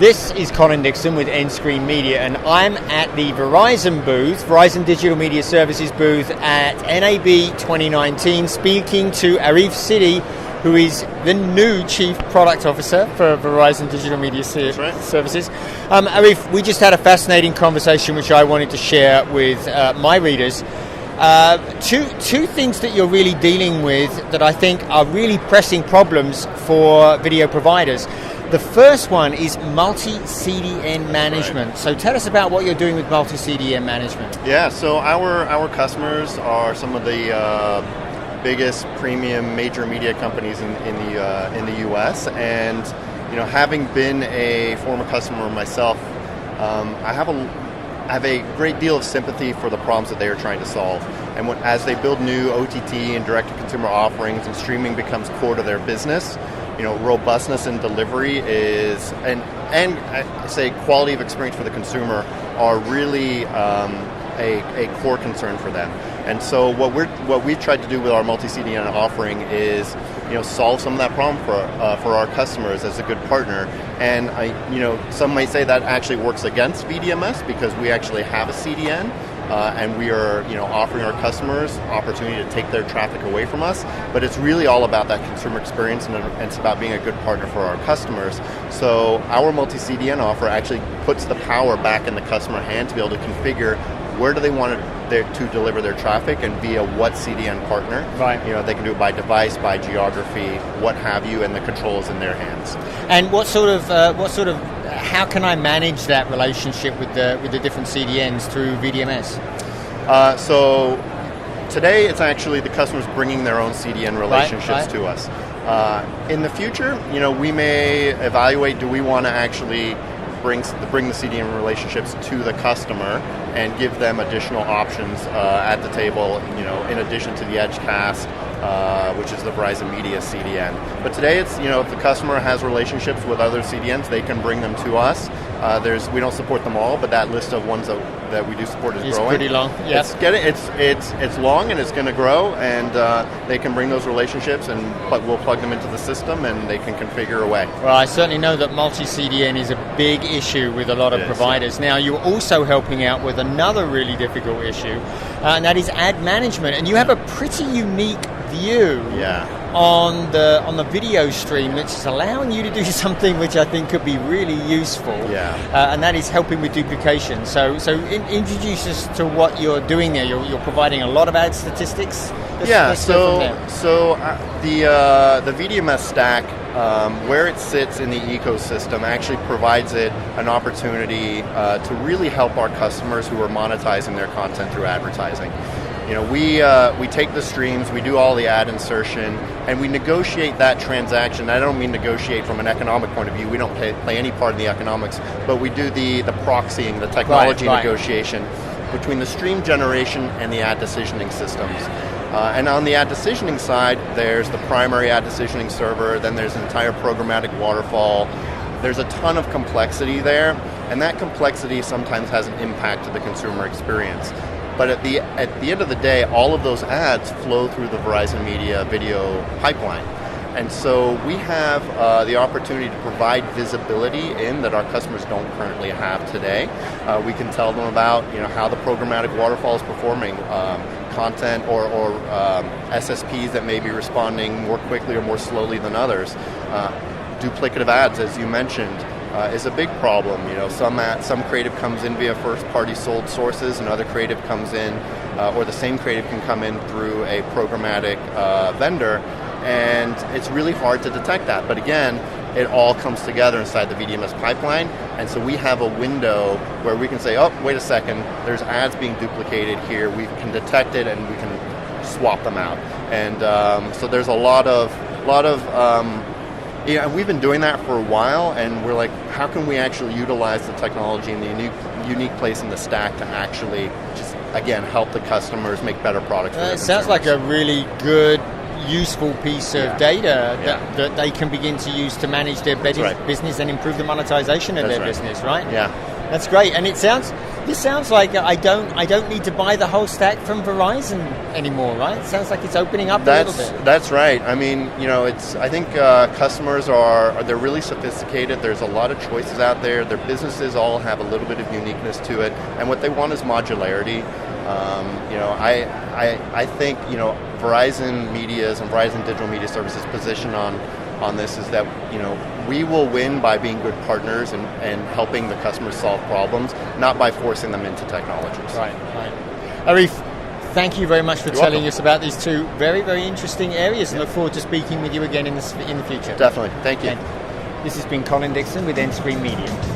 This is Colin Dixon with Endscreen Media, and I'm at the Verizon booth, Verizon Digital Media Services booth at NAB 2019, speaking to Ariff Sidi, who is the new Chief Product Officer for Verizon Digital Media Services. Ariff, we just had a fascinating conversation which I wanted to share with my readers. Two things that you're really dealing with that I think are really pressing problems for video providers. The first one is multi-CDN management. Right. So tell us about what you're doing with multi-CDN management. Yeah, so our customers are some of the biggest premium major media companies in the U.S. And having been a former customer myself, I have a great deal of sympathy for the problems that they are trying to solve. And as they build new OTT and direct-to-consumer offerings and streaming becomes core to their business, robustness in delivery is, and I say quality of experience for the consumer are really a core concern for them. And so what we've tried to do with our multi-CDN offering is solve some of that problem for our customers as a good partner. And some might say that actually works against VDMS because we actually have a CDN. And we are, offering our customers opportunity to take their traffic away from us. But it's really all about that consumer experience, and it's about being a good partner for our customers. So our multi-CDN offer actually puts the power back in the customer hand to be able to configure where do they want to deliver their traffic and via what CDN partner. Right. They can do it by device, by geography, what have you, and the control is in their hands. And how can I manage that relationship with the different CDNs through VDMS? So today it's actually the customers bringing their own CDN relationships to us. In the future, we may evaluate, do we want to actually bring the CDN relationships to the customer and give them additional options at the table, in addition to the EdgeCast, which is the Verizon Media CDN. But today it's, if the customer has relationships with other CDNs, they can bring them to us. We don't support them all, but that list of ones that we do support is growing. It's pretty long. Yeah. It's long and it's going to grow, and they can bring those relationships, but we'll plug them into the system and they can configure away. Well, I certainly know that multi-CDN is a big issue with a lot of providers. Now, you're also helping out with another really difficult issue, and that is ad management. And you have a pretty unique view on the video stream, which is allowing you to do something which I think could be really useful, and that is helping with duplication. So introduce us to what you're doing there. You're providing a lot of ad statistics. So the VDMS stack, where it sits in the ecosystem, actually provides it an opportunity to really help our customers who are monetizing their content through advertising. We take the streams, we do all the ad insertion, and we negotiate that transaction. I don't mean negotiate from an economic point of view. We don't play any part in the economics, but we do the proxying, the technology negotiation between the stream generation and the ad decisioning systems. And on the ad decisioning side, there's the primary ad decisioning server, then there's an entire programmatic waterfall. There's a ton of complexity there, and that complexity sometimes has an impact to the consumer experience. But at the end of the day, all of those ads flow through the Verizon Media video pipeline. And so we have the opportunity to provide visibility in that our customers don't currently have today. We can tell them about how the programmatic waterfall is performing, content or SSPs that may be responding more quickly or more slowly than others. Duplicative ads, as you mentioned, is a big problem. Some creative comes in via first-party sold sources, and other creative comes in, or the same creative can come in through a programmatic vendor, and it's really hard to detect that. But again, it all comes together inside the VDMS pipeline, and so we have a window where we can say, oh, wait a second, there's ads being duplicated here. We can detect it, and we can swap them out. And so there's a lot of we've been doing that for a while, and we're like, how can we actually utilize the technology in the unique place in the stack to actually just, again, help the customers make better products for their consumers? Sounds like a really good, useful piece of data that they can begin to use to manage their business and improve the monetization of their business, right? Yeah. That's great. And it sounds this sounds like I don't need to buy the whole stack from Verizon anymore, right? It sounds like it's opening up a little bit. That's right. I mean, I think customers they're really sophisticated. There's a lot of choices out there. Their businesses all have a little bit of uniqueness to it, and what they want is modularity. I think Verizon Media's and Verizon Digital Media Services' position on this is that we will win by being good partners and helping the customers solve problems, not by forcing them into technologies. Right. Ariff, thank you very much for telling us about these two very, very interesting areas, and look forward to speaking with you again in the future. Definitely. Thank you. This has been Colin Dixon with Endscreen Media.